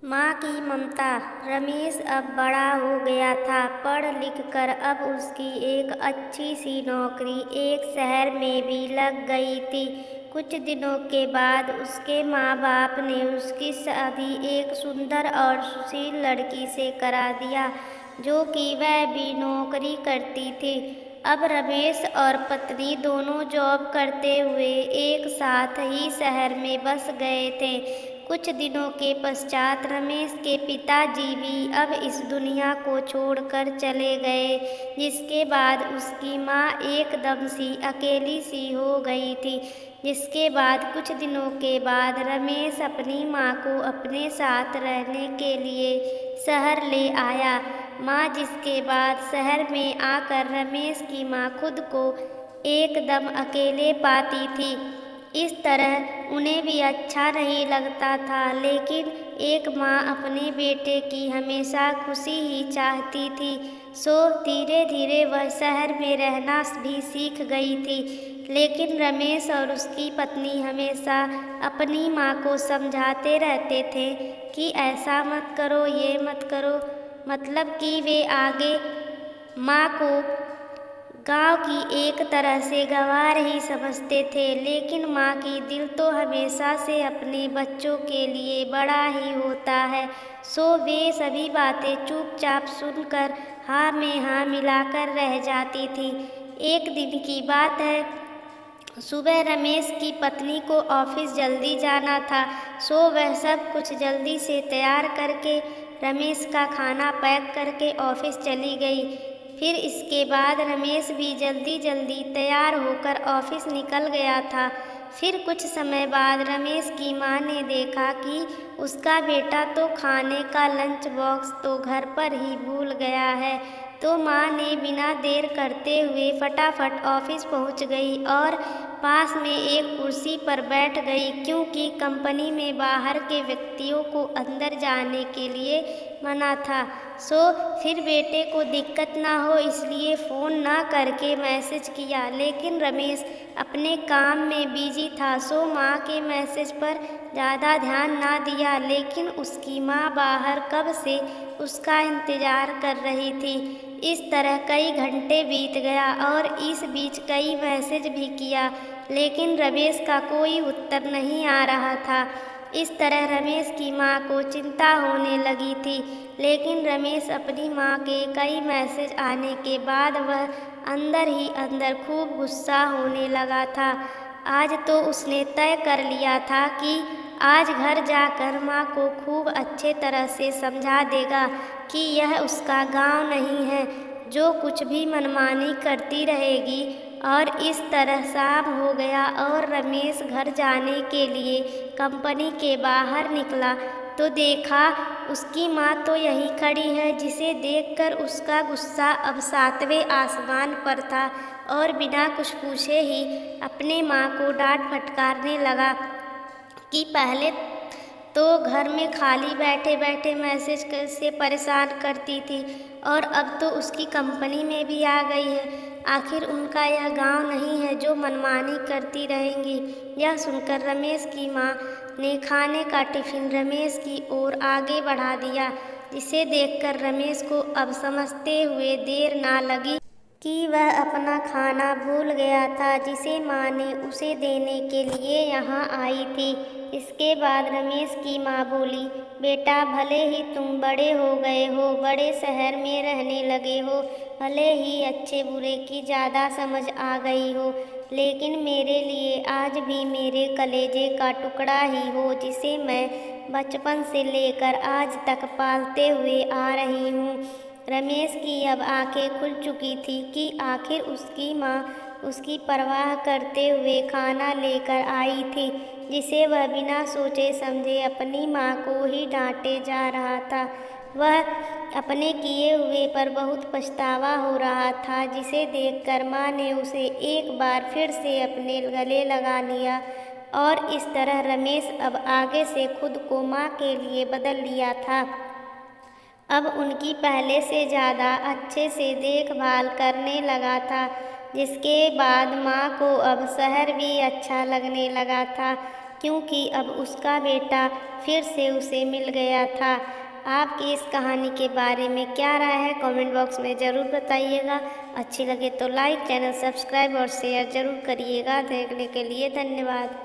माँ की ममता। रमेश अब बड़ा हो गया था, पढ़ लिख कर अब उसकी एक अच्छी सी नौकरी एक शहर में भी लग गई थी। कुछ दिनों के बाद उसके माँ बाप ने उसकी शादी एक सुंदर और सुशील लड़की से करा दिया, जो कि वह भी नौकरी करती थी। अब रमेश और पत्नी दोनों जॉब करते हुए एक साथ ही शहर में बस गए थे। कुछ दिनों के पश्चात रमेश के पिताजी भी अब इस दुनिया को छोड़कर चले गए, जिसके बाद उसकी माँ एकदम सी अकेली सी हो गई थी। जिसके बाद कुछ दिनों के बाद रमेश अपनी माँ को अपने साथ रहने के लिए शहर ले आया। माँ जिसके बाद शहर में आकर रमेश की माँ खुद को एकदम अकेले पाती थी। इस तरह उन्हें भी अच्छा नहीं लगता था, लेकिन एक माँ अपने बेटे की हमेशा खुशी ही चाहती थी। सो धीरे धीरे वह शहर में रहना भी सीख गई थी। लेकिन रमेश और उसकी पत्नी हमेशा अपनी माँ को समझाते रहते थे कि ऐसा मत करो, ये मत करो। मतलब कि वे आगे माँ को गांव की एक तरह से गंवार ही समझते थे, लेकिन माँ की दिल तो हमेशा से अपने बच्चों के लिए बड़ा ही होता है। सो वे सभी बातें चुपचाप सुनकर हाँ में हाँ मिलाकर रह जाती थी। एक दिन की बात है, सुबह रमेश की पत्नी को ऑफिस जल्दी जाना था। सो वह सब कुछ जल्दी से तैयार करके रमेश का खाना पैक करके ऑफिस चली गई। फिर इसके बाद रमेश भी जल्दी जल्दी तैयार होकर ऑफिस निकल गया था। फिर कुछ समय बाद रमेश की माँ ने देखा कि उसका बेटा तो खाने का लंच बॉक्स तो घर पर ही भूल गया है। तो माँ ने बिना देर करते हुए फटाफट ऑफिस पहुँच गई और पास में एक कुर्सी पर बैठ गई, क्योंकि कंपनी में बाहर के व्यक्तियों को अंदर जाने के लिए मना था। सो फिर बेटे को दिक्कत ना हो इसलिए फ़ोन ना करके मैसेज किया, लेकिन रमेश अपने काम में बिजी था। सो माँ के मैसेज पर ज़्यादा ध्यान ना दिया, लेकिन उसकी माँ बाहर कब से उसका इंतज़ार कर रही थी। इस तरह कई घंटे बीत गया और इस बीच कई मैसेज भी किया, लेकिन रमेश का कोई उत्तर नहीं आ रहा था। इस तरह रमेश की माँ को चिंता होने लगी थी, लेकिन रमेश अपनी माँ के कई मैसेज आने के बाद वह अंदर ही अंदर खूब गुस्सा होने लगा था। आज तो उसने तय कर लिया था कि आज घर जाकर माँ को खूब अच्छे तरह से समझा देगा कि यह उसका गांव नहीं है, जो कुछ भी मनमानी करती रहेगी। और इस तरह शाम हो गया और रमेश घर जाने के लिए कंपनी के बाहर निकला तो देखा उसकी माँ तो यहीं खड़ी है, जिसे देखकर उसका गुस्सा अब सातवें आसमान पर था और बिना कुछ पूछे ही अपने माँ को डांट फटकारने लगा कि पहले तो घर में खाली बैठे बैठे मैसेज से परेशान करती थी और अब तो उसकी कंपनी में भी आ गई है। आखिर उनका यह गांव नहीं है जो मनमानी करती रहेंगी। यह सुनकर रमेश की माँ ने खाने का टिफिन रमेश की ओर आगे बढ़ा दिया, जिसे देखकर रमेश को अब समझते हुए देर ना लगी कि वह अपना खाना भूल गया था, जिसे माँ ने उसे देने के लिए यहाँ आई थी। इसके बाद रमेश की माँ बोली, बेटा भले ही तुम बड़े हो गए हो, बड़े शहर में रहने लगे हो, भले ही अच्छे बुरे की ज़्यादा समझ आ गई हो, लेकिन मेरे लिए आज भी मेरे कलेजे का टुकड़ा ही हो, जिसे मैं बचपन से लेकर आज तक पालते हुए आ रही हूँ। रमेश की अब आंखें खुल चुकी थी कि आखिर उसकी माँ उसकी परवाह करते हुए खाना लेकर आई थी, जिसे वह बिना सोचे समझे अपनी माँ को ही डांटे जा रहा था। वह अपने किए हुए पर बहुत पछतावा हो रहा था, जिसे देखकर माँ ने उसे एक बार फिर से अपने गले लगा लिया और इस तरह रमेश अब आगे से खुद को माँ के लिए बदल लिया था। अब उनकी पहले से ज़्यादा अच्छे से देखभाल करने लगा था, जिसके बाद माँ को अब शहर भी अच्छा लगने लगा था। क्योंकि अब उसका बेटा फिर से उसे मिल गया था। आपकी इस कहानी के बारे में क्या राय है, कमेंट बॉक्स में ज़रूर बताइएगा। अच्छी लगे तो लाइक, चैनल सब्सक्राइब और शेयर ज़रूर करिएगा। देखने के लिए धन्यवाद।